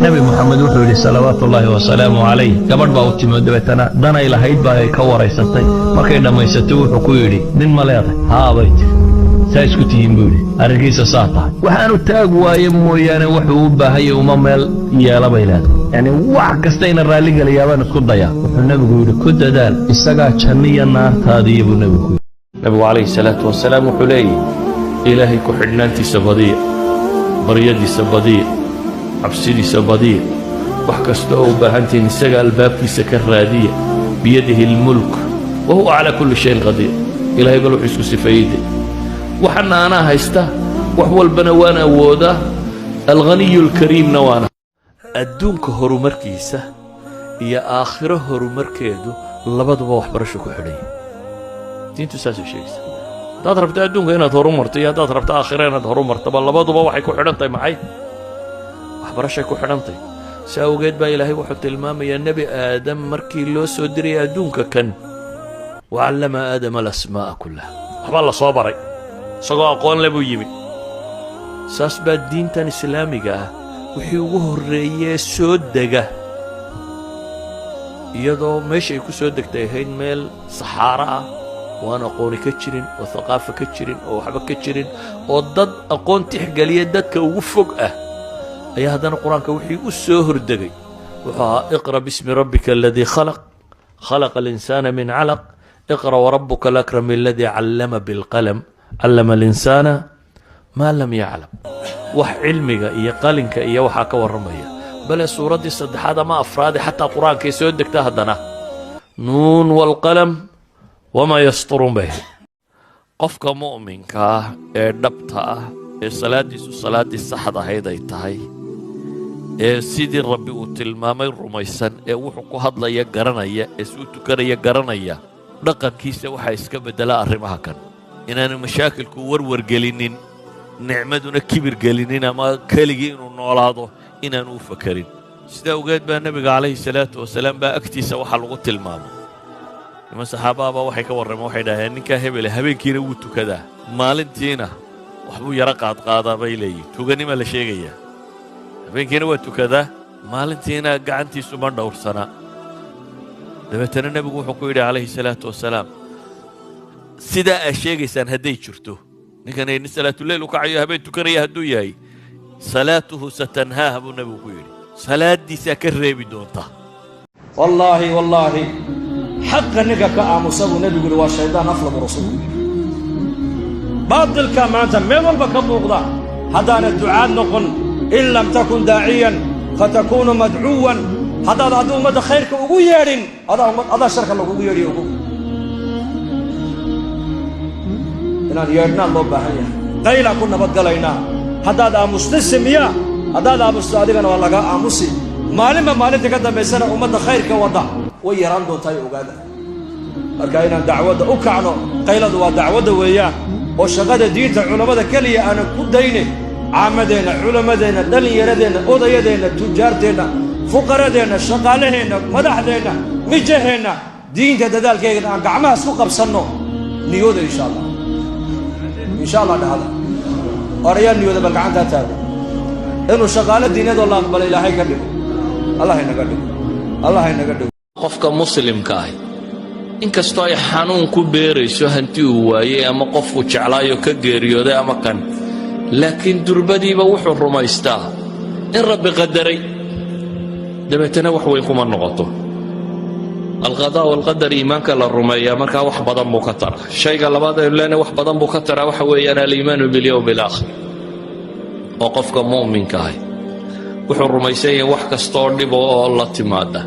نبي محمد وحده صلوات الله وسلامه عليه قبل با وتمد دبتنا دنا الى هيد با ka wareysatay markay dhameysatay wuxuu ku yiri nin ma leedahay ha bayt saysku tiimbuuli arigiisa saata waxaanu taag waaye mooyane wuxuu u baahay uma meel yeela baylaad yani wax kasta in raali galiyaan isku daya wuxuu nabigu yiri ku dadaal isaga janniya naartaadii buu nabigu alayhi salaatu wasalaam wuxuu leeyahay ilaahay ku xidhnaantiisa badiya baryadiisa badiya cabsidiisa badiya wax kasta oo u baahantiin isaga albaabkiisa ka raadiya biyadihi almulk wa huwa ala kulli shay'in qadir ilaahay bal wuxuu isku sifeeyay waxana ana haysta wax walbana waan awooda alghaniy alkareem nawana adduunka horumarkiisa iyo aakhiro horumarkeedu labaduba wax barasho ku xidhay diintu saasoo sheegaysa dad rabta adduunka inaad horumarto iyo dad rabta aakhiro inaad horumarto labaduba waxay ku xidhan tahay maxay wax barasho ku xidhan tahay saawgeed baa ilaahay wuxuu tilmaamayaa nabi aadam markii loo soo diray adduunka kan wa'allama aadama al-asmaa'a kullaha waxba la soo baray isagoo aqoon leh buu yimid saas baa diintan islaamiga ah wixii ugu horreeyay soo dega iyadoo meesha ay ku soo degtay ahayd meel saxaara ah waan aqooni ka jirin oo thaqaafa ka jirin oo waxba ka jirin oo dad aqoon tixgeliya dadka ugu fog ah ayaa haddana qur-aanka wixii u soo hordegay wuxuu ahaa iqra bismi rabbika aladii khalaqa alinsaana min calaq iqra warabuka alakram aladii callama bilqalam علم الإنسان ما لم يعلم وح علمك إيا قالنك إيا وحا كورمية بل سورة دي صدحات ما أفراد حتى قرآن كي سيودك تهدنا نون والقلم وما يسطرون به قفك مؤمنك دبتا الصلاة دي الصحة هيدا يتهي سيدي الربي وتلمامي الرميسان وحكو هدلا يقرنيا سوتكر يقرنيا رقم كيسا وحا يسكبدلا أرمها كان inaanu mashaakilku warwar gelinin nicmaduna kibir gelinin ama keligii inuu noolaado inaanu u fakarin sida ogeed baa nabiga calayhi salaatu wasalaam baa agtiisa waxa lagu tilmaamay niman saxaababa waxay ka warrameen waxay dhaaheen ninka hebel habeenkiina wuu tukadaa maalintiina waxbuu yara qaadqaadaa bay leeyihiin tuganima la sheegayaa habeenkiina waa tukadaa maalintiina gacantiisu ma dhowrsanaa dabeetana nabigu wuxuu ku yidhi calayhi salaatu wasalaam sida ay sheegaysan haday jirto ninkan ay salaatu leeyl ka cayo habeen tukanaya haduu yahay salaatuhu satanhaa abu nabi ku yiri salaadiisa ka reebi doonta wallahi xaqqa niga ka aamusabu nabigu waa shaydaan aflamu rasuul baadilka maanta meel walba ka muuqda hadana ducaad noqon in lam takun daa'iyan fatakunu mad'uwan hadada umada khayrka ugu yeedhin ada sharka lagu yeedhiyo inaan yeedhnaan loo baahan yahay qayla ku nabadgalaynaa haddaad aamusta samiya haddaad aamusto adigana waa laga aamusi maalinba maalinta ka dambaysana ummadda khayrka wadda way yaraan doontaa ogaada marka inaan dacwadda u kacno qayladu waa dacwadda weeyaan oo shaqada diinta culammada keliya aanan ku daynin caamadeenna culammadeenna dhallinyaradeenna odayadeenna tujaarteenna fuqaradeenna shaqaalaheenna madaxdeenna mijaheenna diinta dadaalkeegana aan gacmahaas ku qabsanno niyooda insha allah إن شاء الله هذا أريان يوذب القعان تاتابه إنه شغالة دينه الله أقبل إلهي كده الله ينقدم الله ينقدم قفك مسلم كاي إنك استوي حنون كبيري سهنتي ووايه أما قفك جعلايو كغيريو ده أما كان لكن دربدي بوحو الرميستا إن ربي قدري دبتنا وحويكم النقطة القضاء والقدر إيمانك للرمية مركا wax badan buu ka tara shayga labaad ee leena wax badan buu ka tara waxa weeyaan al-iimaan bil yawm al-aakhir oo qofka muuminka ah wuxuu rumaysan yahay wax kasto dhib oo la timaada